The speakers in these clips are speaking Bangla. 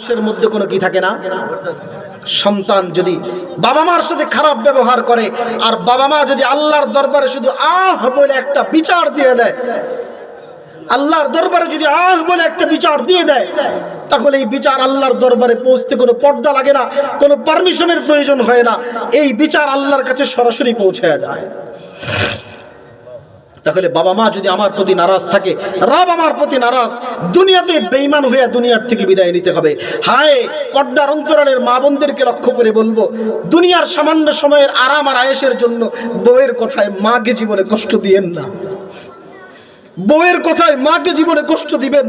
মানুষের মধ্যে কোনো কি থাকে না? সন্তান যদি বাবা মার সাথে খারাপ ব্যবহার করে আর বাবা মা যদি আল্লাহর দরবারে শুধু আহ বলে একটা বিচার দিয়ে দেয়, আল্লাহর দরবারে যদি আহ বলে একটা বিচার দিয়ে দেয়, তাহলে এই বিচার আল্লাহর দরবারে পৌঁছতে কোনো পর্দা লাগে না, কোনো পারমিশনের প্রয়োজন হয় না, এই বিচার আল্লাহর কাছে সরাসরি পৌঁছে যায়। তাহলে বাবা মা যদি আমার প্রতি নারাজ থাকে, রব আমার প্রতি নারাজ, দুনিয়াতে বেঈমান হয়ে দুনিয়ার থেকে বিদায় নিতে হবে। হায় পর্দার অন্তরালের মা বোনদেরকে লক্ষ্য করে বলবো, দুনিয়ার সামান্য সময়ের আরাম আর আয়েশের জন্য বউয়ের কথায় মাকে জীবনে কষ্ট দিয়েন না। বউয়ের কথায় মাকে জীবনে কষ্ট দিবেন,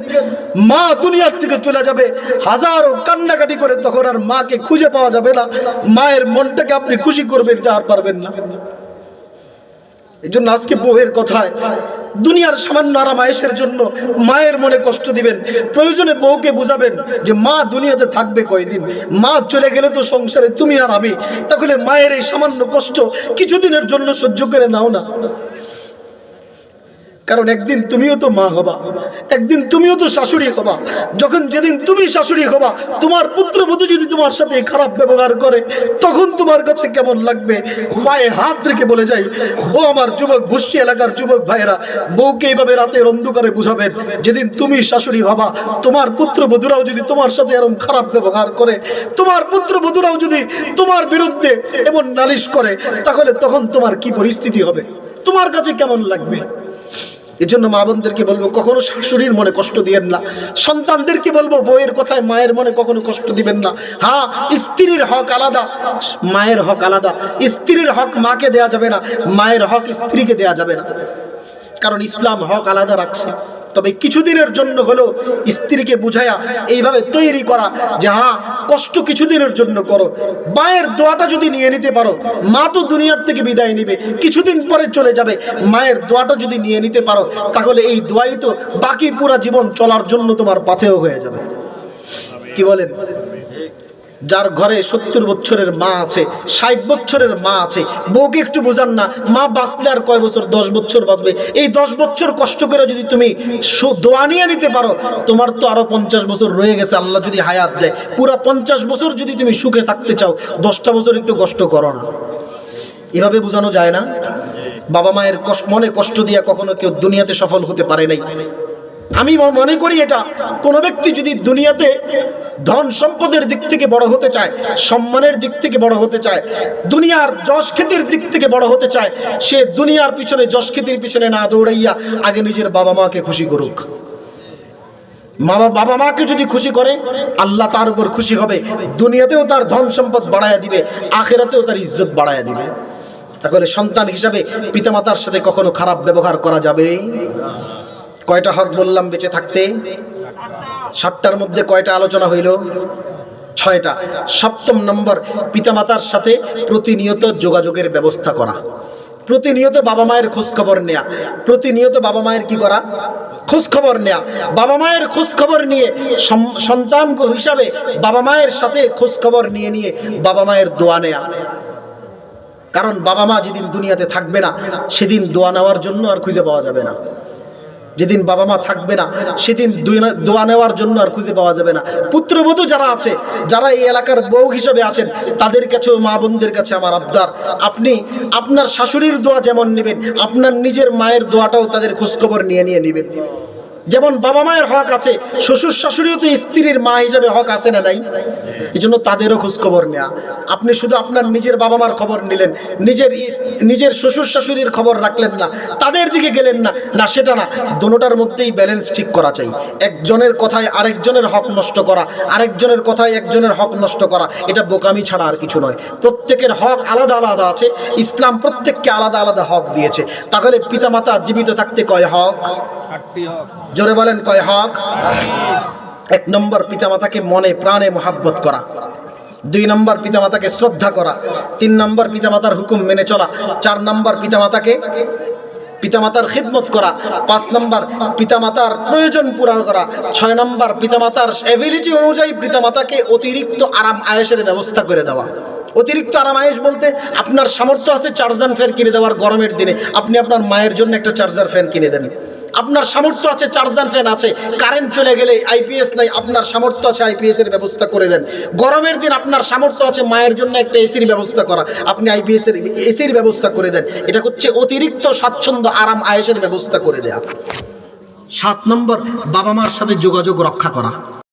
মা দুনিয়ার থেকে চলে যাবে, হাজারো কান্নাকাটি করে তখন আর মাকে খুঁজে পাওয়া যাবে না। মায়ের মনটাকে আপনি খুশি করবেন, এটা আর পারবেন না। এই জন্য আজকে বউয়ের কথায় দুনিয়ার সামান্য আরাম আয়েশের জন্য মায়ের মনে কষ্ট দিবেন। প্রয়োজনে বউকে বুঝাবেন যে মা দুনিয়াতে থাকবে কয়দিন, মা চলে গেলে তো সংসারে তুমি আর আমি, তাহলে মায়ের এই সামান্য কষ্ট কিছুদিনের জন্য সহ্য করে নাও না। কারণ একদিন তুমিও তো মা হবা, একদিন তুমিও তো শাশুড়ি হবা। যখন যেদিন তুমি শাশুড়ি হবা, তোমার পুত্রবধূ যদি তোমার সাথে খারাপ ব্যবহার করে, তখন তোমার কাছে কেমন লাগবে? পায়ে হাত রেখে বলে যাই, ও আমার যুবক ভুষ্টি এলাকার যুবক ভাইয়েরা, বউকে এইভাবে রাতের অন্ধকারে বুঝাবেন, যেদিন তুমি শাশুড়ি হবা, তোমার পুত্রবধূরাও যদি তোমার সাথে এরকম খারাপ ব্যবহার করে, তোমার পুত্রবধূরাও যদি তোমার বিরুদ্ধে এমন নালিশ করে, তাহলে তখন তোমার কি পরিস্থিতি হবে? তোমার কাছে কেমন লাগবে? এই জন্য মা বোনদেরকে বলবো, কখনো শাশুড়ির মনে কষ্ট দিবেন না। সন্তানদেরকে বলবো, বউয়ের কথায় মায়ের মনে কখনো কষ্ট দিবেন না। হ্যাঁ, স্ত্রীর হক আলাদা, মায়ের হক আলাদা। স্ত্রীর হক মাকে দেয়া যাবে না, মায়ের হক স্ত্রীকে দেয়া যাবে না, কারণ ইসলাম হক আলাদা রাখছে। তবে কিছুদিনের জন্য হলো স্ত্রীকে বুঝায়া এইভাবে তৈরি করা যে হ্যাঁ, কষ্ট কিছুদিনের জন্য করো। মায়ের দোয়াটা যদি নিয়ে নিতে পারো, মা তো দুনিয়ার থেকে বিদায় নিবে, কিছুদিন পরে চলে যাবে, মায়ের দোয়াটা যদি নিয়ে নিতে পারো, তাহলে এই দোয়াই তো বাকি পুরা জীবন চলার জন্য তোমার পাথেয় হয়ে যাবে। কি বলেন? যার ঘরে 70 বছরের মা আছে, 60 বছরের মা আছে, বউকে একটু বোঝান না, মা বাঁচলে আর কয় বছর? 10 বছর বাঁচবে। এই 10 বছর কষ্ট করে যদি তুমি দোয়া নিয়ে নিতে পারো, তোমার তো আরো 50 বছর রয়ে গেছে। আল্লাহ যদি হায়াত দেয়, পুরো 50 বছর যদি তুমি সুখে থাকতে চাও, 10টা বছর একটু কষ্ট করো না। এভাবে বোঝানো যায় না? বাবা মায়ের মনে কষ্ট দিয়ে কখনো কেউ দুনিয়াতে সফল হতে পারে নাই। আমি মনে করি এটা, কোন ব্যক্তি যদি দুনিয়াতে ধন সম্পদের দিক থেকে বড় হতে চায়, সম্মানের দিক থেকে বড় হতে চায়, দুনিয়ার যশ খ্যাতির দিক থেকে বড় হতে চায়, সে দুনিয়ার পিছনে যশ খ্যাতির পিছনে না দৌড়াইয়া আগে নিজের বাবা মাকে খুশি করুক। বাবা মাকে যদি খুশি করে, আল্লাহ তার উপর খুশি হবে, দুনিয়াতেও তার ধন সম্পদ বাড়াইয়া দিবে, আখিরাতেও তার ইজ্জত বাড়াইয়া দিবে। তাহলে সন্তান হিসাবে পিতামাতার সাথে কখনো খারাপ ব্যবহার করা যাবে? কয়টা হক বললাম বেঁচে থাকতে? 7টার মধ্যে কয়টা আলোচনা হইল? 6টা। 7ম নম্বর, পিতামাতার সাথে প্রতিনিয়ত যোগাযোগের ব্যবস্থা করা, প্রতিনিয়ত বাবা মায়ের খোঁজ খবর নেয়া, প্রতিনিয়ত বাবা মায়ের কি করা? খোঁজ খবর নেয়া। বাবা মায়ের খোঁজ খবর নিয়ে সন্তান হিসাবে বাবা মায়ের সাথে খোঁজ খবর নিয়ে নিয়ে বাবা মায়ের দোয়া নেয়া। কারণ বাবা মা যেদিন দুনিয়াতে থাকবে না, সেদিন দোয়া নেওয়ার জন্য আর খুঁজে পাওয়া যাবে না। যেদিন বাবা মা থাকবে না, সেদিন দোয়া নেওয়ার জন্য আর খুঁজে পাওয়া যাবে না। পুত্রবধূ যারা আছে, যারা এই এলাকার বউ হিসেবে আছেন, তাদের কাছেও, মা বোনদের কাছে আমার আবদার, আপনি আপনার শাশুড়ির দোয়া যেমন নেবেন, আপনার নিজের মায়ের দোয়াটাও তাদের খোঁজখবর নিয়ে নিয়ে নেবেন। যেমন বাবা মায়ের হক আছে, শ্বশুর শাশুড়িও তো স্ত্রীর মা হিসেবে হক আছে না নাই? এই জন্য তাদেরও খোঁজ খবর নেয়া। আপনি শুধু আপনার নিজের বাবা মার খবর নিলেন, নিজের শ্বশুর শাশুড়ির খবর রাখলেন না, তাদের দিকে গেলেন না, না সেটা না। দোনোটার মধ্যেই ব্যালেন্স ঠিক করা চাই। একজনের কথায় আরেকজনের হক নষ্ট করা, আরেকজনের কথায় একজনের হক নষ্ট করা, এটা বোকামি ছাড়া আর কিছু নয়। প্রত্যেকের হক আলাদা আলাদা আছে, ইসলাম প্রত্যেককে আলাদা আলাদা হক দিয়েছে। তাহলে পিতামাতা জীবিত থাকতে কয় হক? জোরে বলেন, কয় হক? 1 নম্বর, পিতামাতাকে মনে প্রাণে মোহাব্বত করা। 2 নম্বর, পিতামাতাকে শ্রদ্ধা করা। 3 নম্বর, পিতামাতার হুকুম মেনে চলা। 4 নম্বর, পিতামাতার খিদমত করা। 5 নম্বর, পিতামাতার প্রয়োজন পূরণ করা। 6 নম্বর, পিতামাতার এবিলিটি অনুযায়ী পিতামাতাকে অতিরিক্ত আরাম আয়েশের ব্যবস্থা করে দেওয়া। অতিরিক্ত আরাম আয়েশ বলতে, আপনার সামর্থ্য আছে চার্জার ফ্যান কিনে দেওয়ার গরমের দিনে, আপনি আপনার মায়ের জন্য একটা চার্জার ফ্যান কিনে দেন। আপনার সামর্থ্য আছে, চার্জার ফ্যান আছে, কারেন্ট চলে গেলে আইপিএস নাই, আপনার সামর্থ্য আছে আইপিএস এর ব্যবস্থা করে দেন। গরমের দিন আপনার সামর্থ্য আছে মায়ের জন্য একটা এসির ব্যবস্থা করা, আপনি আইপিএস এর এসির ব্যবস্থা করে দেন। এটা হচ্ছে অতিরিক্ত স্বাচ্ছন্দ্য আরাম আয়েশের ব্যবস্থা করে দেয়া। 7 নম্বর, বাবা মার সাথে যোগাযোগ রক্ষা করা।